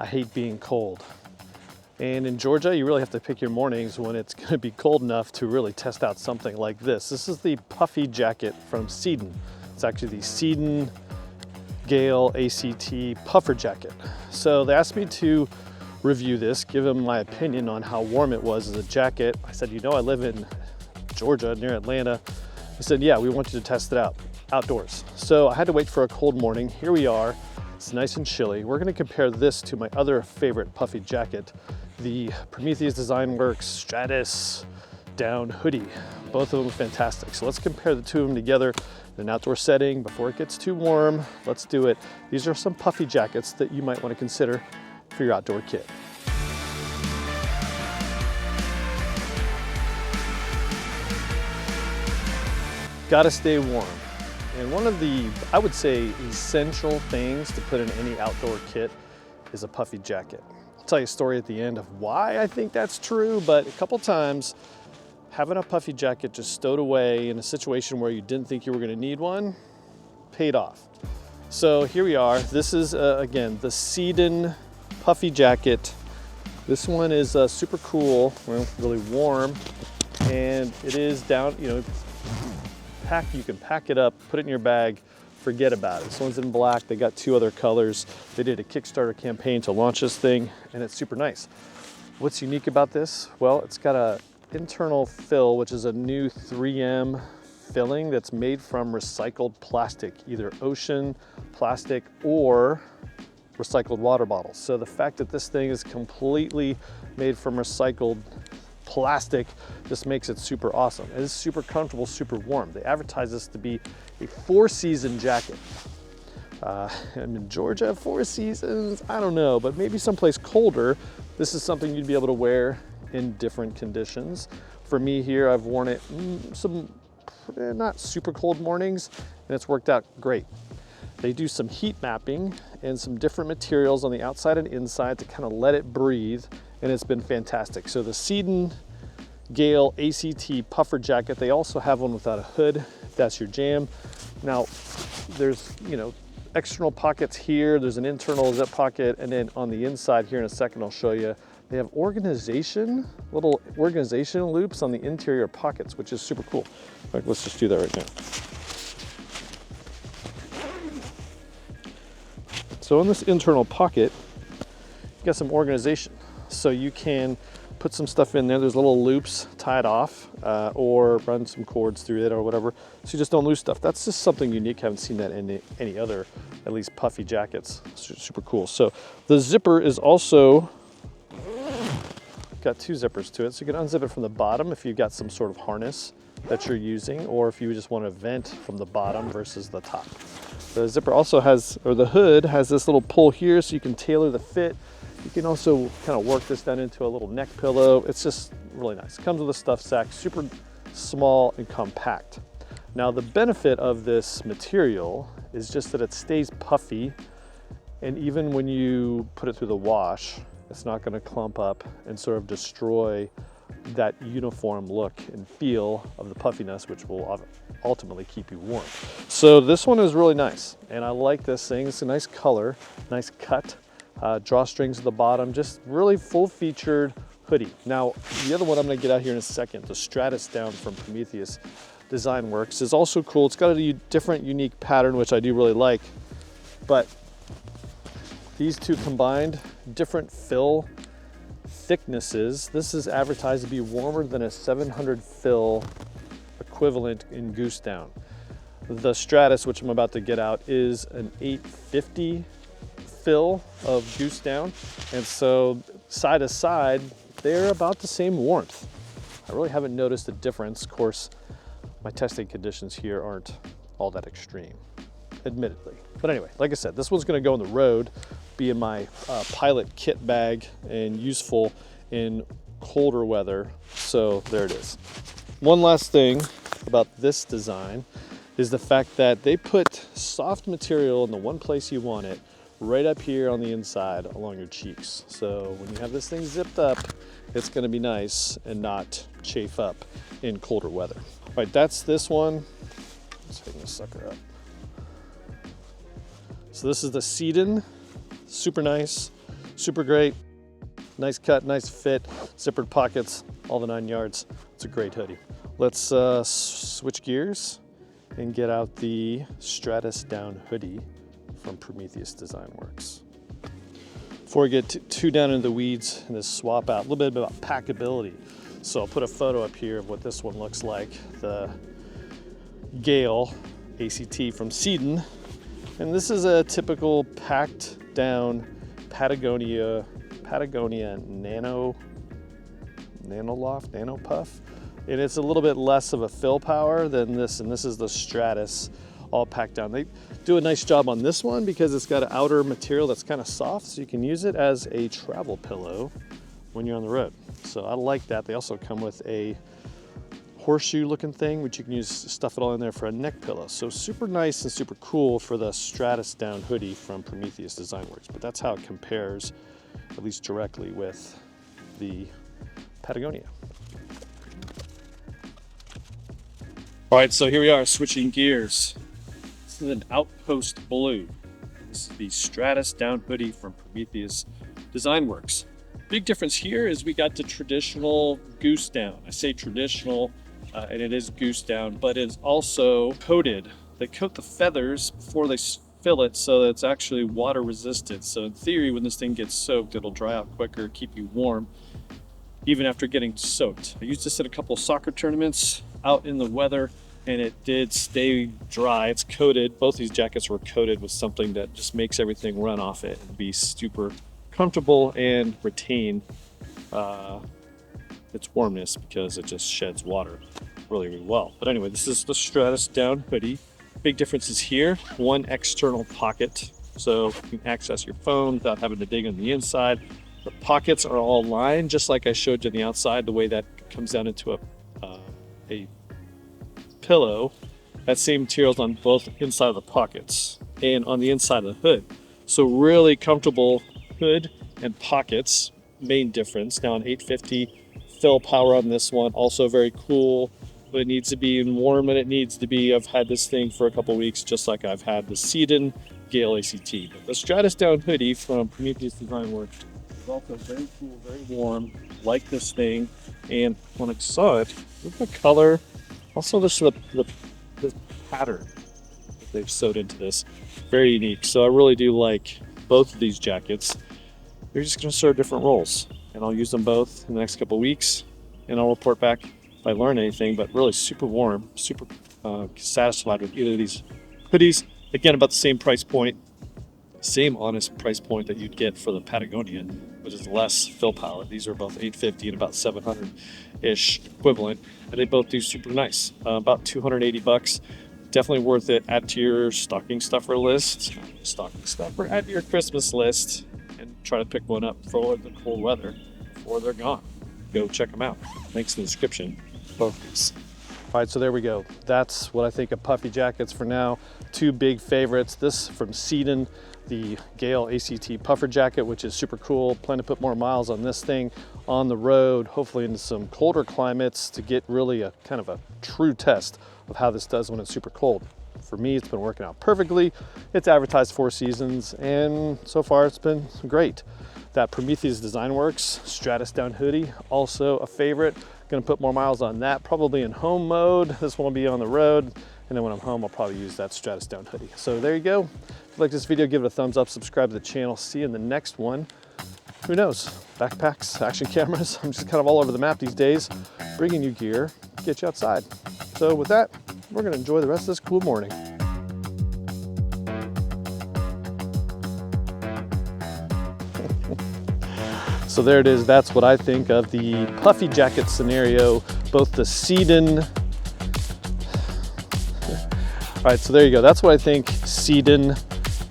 I hate being cold. And in Georgia, you really have to pick your mornings when it's gonna be cold enough to really test out something like this. This is the Puffy jacket from Seeden. It's actually the Seadon Gale ACT puffer jacket. So they asked me to review this, give them my opinion on how warm it was as a jacket. I said, you know, I live in Georgia near Atlanta. They said, yeah, we want you to test it out outdoors. So I had to wait for a cold morning. Here we are. It's nice and chilly. We're gonna compare this to my other favorite puffy jacket, the Prometheus Design Works Stratus down hoodie. Both of them fantastic. So let's compare the two of them together in an outdoor setting before it gets too warm. Let's do it. These are some puffy jackets that you might want to consider for your outdoor kit. Gotta stay warm. And one of the, I would say, essential things to put in any outdoor kit is a puffy jacket. I'll tell you a story at the end of why I think that's true, but a couple times having a puffy jacket just stowed away in a situation where you didn't think you were gonna need one paid off. So here we are. This is, again, the Seadon puffy jacket. This one is super cool, well, really warm, and it is down, you know, you can pack it up, put it in your bag, forget about it. This one's in black. They got two other colors. They did a Kickstarter campaign to launch this thing, and it's super nice. What's unique about this? Well, it's got a internal fill, which is a new 3M filling that's made from recycled plastic, either ocean plastic or recycled water bottles. So the fact that this thing is completely made from recycled plastic just makes it super awesome. It is super comfortable, super warm. They advertise this to be a 4-season jacket. I'm in Georgia, 4 seasons, I don't know, but maybe someplace colder. This is something you'd be able to wear in different conditions. For me here, I've worn it some not super cold mornings, and it's worked out great. They do some heat mapping and some different materials on the outside and inside to kind of let it breathe, and it's been fantastic. So the Seadon Gale ACT puffer jacket, they also have one without a hood, if that's your jam. Now, there's, you know, external pockets here, there's an internal zip pocket, and then on the inside here in a second, I'll show you, they have little organization loops on the interior pockets, which is super cool. All right, let's just do that right now. So in this internal pocket, you got some organization. So you can put some stuff in there. There's little loops tied off or run some cords through it or whatever. So you just don't lose stuff. That's just something unique. Haven't seen that in any other, at least puffy jackets. Super cool. So the zipper is also got 2 zippers to it. So you can unzip it from the bottom if you've got some sort of harness that you're using, or if you just want to vent from the bottom versus the top. The zipper also has, or the hood has this little pull here so you can tailor the fit. You can also kind of work this down into a little neck pillow. It's just really nice. It comes with a stuff sack, super small and compact. Now the benefit of this material is just that it stays puffy, and even when you put it through the wash, it's not going to clump up and sort of destroy that uniform look and feel of the puffiness, which will ultimately keep you warm. So this one is really nice, and I like this thing. It's a nice color, nice cut, drawstrings at the bottom, just really full-featured hoodie. Now, the other one I'm going to get out here in a second, the Stratus down from Prometheus Design Works, is also cool. It's got a different, unique pattern, which I do really like, but these two combined, different fill thicknesses. This is advertised to be warmer than a 700 fill equivalent in goose down. The Stratus, which I'm about to get out, is an 850 fill of goose down, and so side to side they're about the same warmth. I really haven't noticed a difference. Of course, my testing conditions here aren't all that extreme, admittedly. But anyway, like I said, this one's going to go on the road, be in my pilot kit bag, and useful in colder weather. So there it is. One last thing about this design is the fact that they put soft material in the one place you want it, right up here on the inside along your cheeks. So when you have this thing zipped up, it's going to be nice and not chafe up in colder weather. All right, that's this one. Let's hang this sucker up. So this is the Seeden, super nice, Super great. Nice cut, nice fit, zippered pockets, all the 9 yards. It's a great hoodie. Let's switch gears and get out the Stratus down hoodie from Prometheus Design Works. Before we get too down into the weeds in this swap out, a little bit about packability. So I'll put a photo up here of what this one looks like. The Gale ACT from Seeden. And this is a typical packed down Patagonia Nano Puff. And it's a little bit less of a fill power than this, and this is the Stratus all packed down. They do a nice job on this one because it's got an outer material that's kind of soft, so you can use it as a travel pillow when you're on the road. So I like that. They also come with a horseshoe looking thing, which you can use, stuff it all in there for a neck pillow. So super nice and super cool for the Stratus down hoodie from Prometheus Design Works. But that's how it compares, at least directly, with the Patagonia. All right, so here we are switching gears. This is an Outpost Blue. This is the Stratus down hoodie from Prometheus Design Works. Big difference here is we got the traditional goose down. I say traditional, and it is goose down, but it's also coated. They coat the feathers before they fill it so that it's actually water resistant. So in theory, when this thing gets soaked, it'll dry out quicker, keep you warm, even after getting soaked. I used this at a couple of soccer tournaments out in the weather, and it did stay dry. It's coated. Both these jackets were coated with something that just makes everything run off it and be super comfortable and retain its warmness because it just sheds water really, really well. But anyway, this is the Stratus down hoodie. Big differences here. One external pocket, so you can access your phone without having to dig on the inside. The pockets are all lined, just like I showed you on the outside, the way that comes down into a pillow. That same material's on both inside of the pockets and on the inside of the hood. So really comfortable hood and pockets, main difference. Now an 850 fill power on this one, also very cool, but it needs to be warm when it needs to be. I've had this thing for a couple weeks, just like I've had the Seadon Gale ACT. But the Stratus down hoodie from Prometheus Design Works is also very cool, very warm, like this thing. And when I saw it, look at the color, also this the pattern that they've sewed into this, very unique. So I really do like both of these jackets. They're just going to serve different roles, and I'll use them both in the next couple of weeks, and I'll report back if I learn anything. But really super warm, super satisfied with either of these hoodies. Again, about the same price point, same honest price point that you'd get for the Patagonia, which is less fill power. These are both $850 and about $700-ish equivalent, and they both do super nice. About $280. Definitely worth it. Add to your stocking stuffer list, add to your Christmas list, and try to pick one up for the cold weather before they're gone. Go check them out. Links in the description. Both these. All right, so there we go. That's what I think of puffy jackets for now. Two big favorites. This from Seeden, the Gale ACT puffer jacket, which is super cool. Plan to put more miles on this thing on the road, hopefully into some colder climates, to get really a kind of a true test of how this does when it's super cold. For me, it's been working out perfectly. It's advertised 4 seasons, and so far it's been great. That Prometheus Design Works Stratus down hoodie, also a favorite. Gonna put more miles on that, probably in home mode. This one will be on the road, and then when I'm home, I'll probably use that Stratus down hoodie. So there you go. If you like this video, give it a thumbs up, subscribe to the channel. See you in the next one. Who knows? Backpacks, action cameras. I'm just kind of all over the map these days, bringing you gear, get you outside. So with that, we're gonna enjoy the rest of this cool morning. So there it is. That's what I think of the puffy jacket scenario, both the Seadon. All right, so there you go. That's what I think. Seadon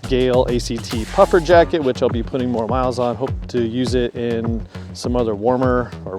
Gale ACT puffer jacket, which I'll be putting more miles on. Hope to use it in some other warmer or